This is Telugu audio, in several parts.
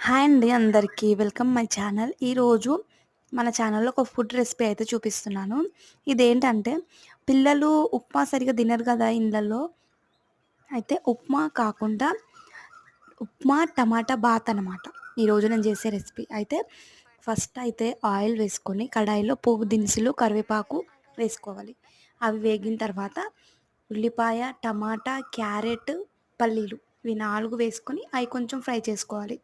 హాయ్ అండి అందరికీ. Welcome my channel. ఈరోజు మన ఛానల్‌లో ఒక ఫుడ్ రెసిపీ అయితే చూపిస్తున్నాను. ఇదేంటంటే పిల్లలు ఉప్మా సరిగ్గా తినరు కదా ఇండ్లల్లో. అయితే ఉప్మా కాకుండా ఉప్మా టమాటా బాత్ అనమాట. ఈరోజు నేను చేసే రెసిపీ. అయితే ఫస్ట్ అయితే ఆయిల్ వేసుకొని కడాయిలో పోపు దినుసులు, కరివేపాకు వేసుకోవాలి. అవి వేగిన తర్వాత ఉల్లిపాయ, టమాటా, క్యారెట్, పల్లీలు ఇవి 4 వేసుకొని అయి కొంచెం ఫ్రై చేసుకోవాలి.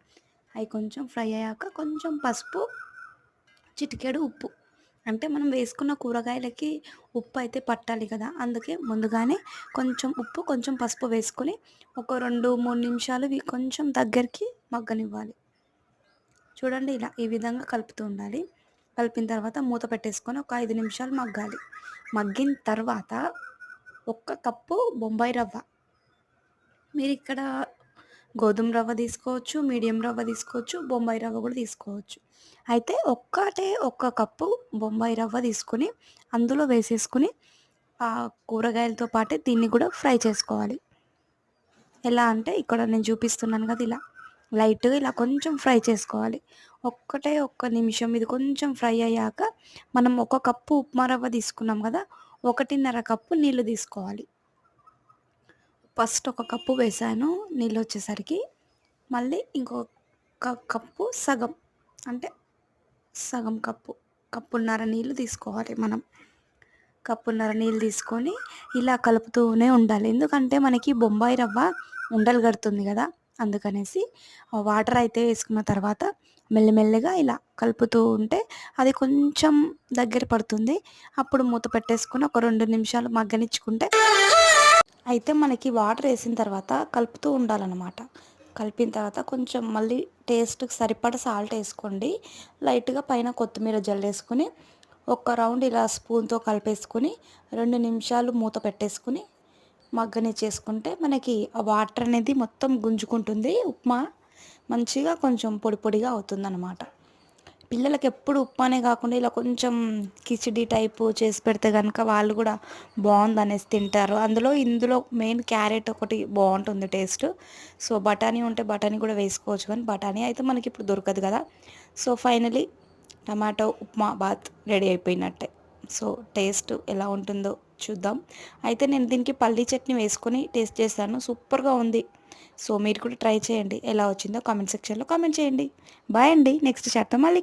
అయి కొంచెం ఫ్రై అయ్యాక కొంచెం పసుపు, చిటికెడు ఉప్పు. అంటే మనం వేసుకున్న కూరగాయలకి ఉప్పు అయితే పట్టాలి కదా! అందుకే ముందుగానే కొంచెం ఉప్పు, కొంచెం పసుపు వేసుకొని ఒక 2, 3 నిమిషాలు ఇవి కొంచెం దగ్గరికి మగ్గనివ్వాలి. చూడండి ఇలా ఈ విధంగా కలుపుతూ ఉండాలి. కలిపిన తర్వాత మూత పెట్టేసుకొని ఒక 5 నిమిషాలు మగ్గాలి. మగ్గిన తర్వాత ఒక్క కప్పు బొంబాయి రవ్వ. మీరిక్కడ గోధుమ రవ్వ తీసుకోవచ్చు, మీడియం రవ్వ తీసుకోవచ్చు, బొంబాయి రవ్వ కూడా తీసుకోవచ్చు. అయితే ఒక్క కప్పు బొంబాయి రవ్వ తీసుకొని అందులో వేసేసుకొని కూరగాయలతో పాటే దీన్ని కూడా ఫ్రై చేసుకోవాలి. ఎలా అంటే ఇక్కడ నేను చూపిస్తున్నాను కదా ఇలా. లైట్‌గా ఇలా కొంచెం ఫ్రై చేసుకోవాలి. ఒక్క నిమిషం ఇది కొంచెం ఫ్రై అయ్యాక మనం ఒక కప్పు ఉప్మా రవ్వ తీసుకున్నాం కదా! 1:30 కప్పు నీళ్లు తీసుకోవాలి. ఫస్ట్ ఒక కప్పు వేసాను నీళ్ళొచ్చేసరికి. మళ్ళీ ఇంకొక కప్పు సగం అంటే సగం కప్పు, కప్పున్నర నీళ్ళు తీసుకోవాలి మనం. కప్పున్నర నీళ్ళు తీసుకొని ఇలా కలుపుతూనే ఉండాలి. ఎందుకంటే మనకి బొంబాయి రవ్వ ఉండలు కడుతుంది కదా! అందుకనేసి వాటర్ అయితే వేసుకున్న తర్వాత మెల్లిమెల్లిగా ఇలా కలుపుతూ ఉంటే అది కొంచెం దగ్గర పడుతుంది. అప్పుడు మూత పెట్టేసుకొని ఒక 2 నిమిషాలు మగ్గనిచ్చుకుంటే అయితే మనకి వాటర్ వేసిన తర్వాత కలుపుతూ ఉండాలన్నమాట. కలిపిన తర్వాత కొంచెం మళ్ళీ టేస్ట్‌కి సరిపడా సాల్ట్ ఏసుకోండి. లైట్‌గా పైన కొత్తిమీర జల్లేసుకొని, ఒక రౌండ్ ఇలా స్పూన్‌తో కలిపేసుకొని 2 నిమిషాలు మూత పెట్టేసుకొని మగ్గనిచ్చేసుకుంటే మనకి ఆ వాటర్ అనేది మొత్తం గుంజుకుంటుంది. ఉప్మా మంచిగా కొంచెం పొడి పొడిగా అవుతుందన్నమాట. పిల్లలకెప్పుడు ఉప్మానే కాకుండా ఇలా కొంచెం కిచిడీ టైపు చేసి పెడితే గనుక వాళ్ళు కూడా బావుందనేసి తింటారు. ఇందులో మెయిన్ క్యారెట్ ఒకటి బావుంటుంది టేస్ట్. సో, బఠానీ ఉంటే బఠానీ కూడా వేసుకోవచ్చు కానీ బఠానీ అయితే మనకిప్పుడు దొరకదు కదా! So, finally tomato upma bath ready అయిపోయినట్టే. సో, టేస్ట్ ఎలా ఉంటుందో చూద్దాం. అయితే నేను దీనికి పల్లీ చట్నీ వేసుకొని టేస్ట్ చేశాను. సూపర్‌గా ఉంది. సో, మీరు కూడా ట్రై చేయండి. ఎలా వచ్చిందో కామెంట్ సెక్షన్‌లో కామెంట్ చేయండి. బాయ్ అండి. నెక్స్ట్ చాట్‌తో మళ్ళీ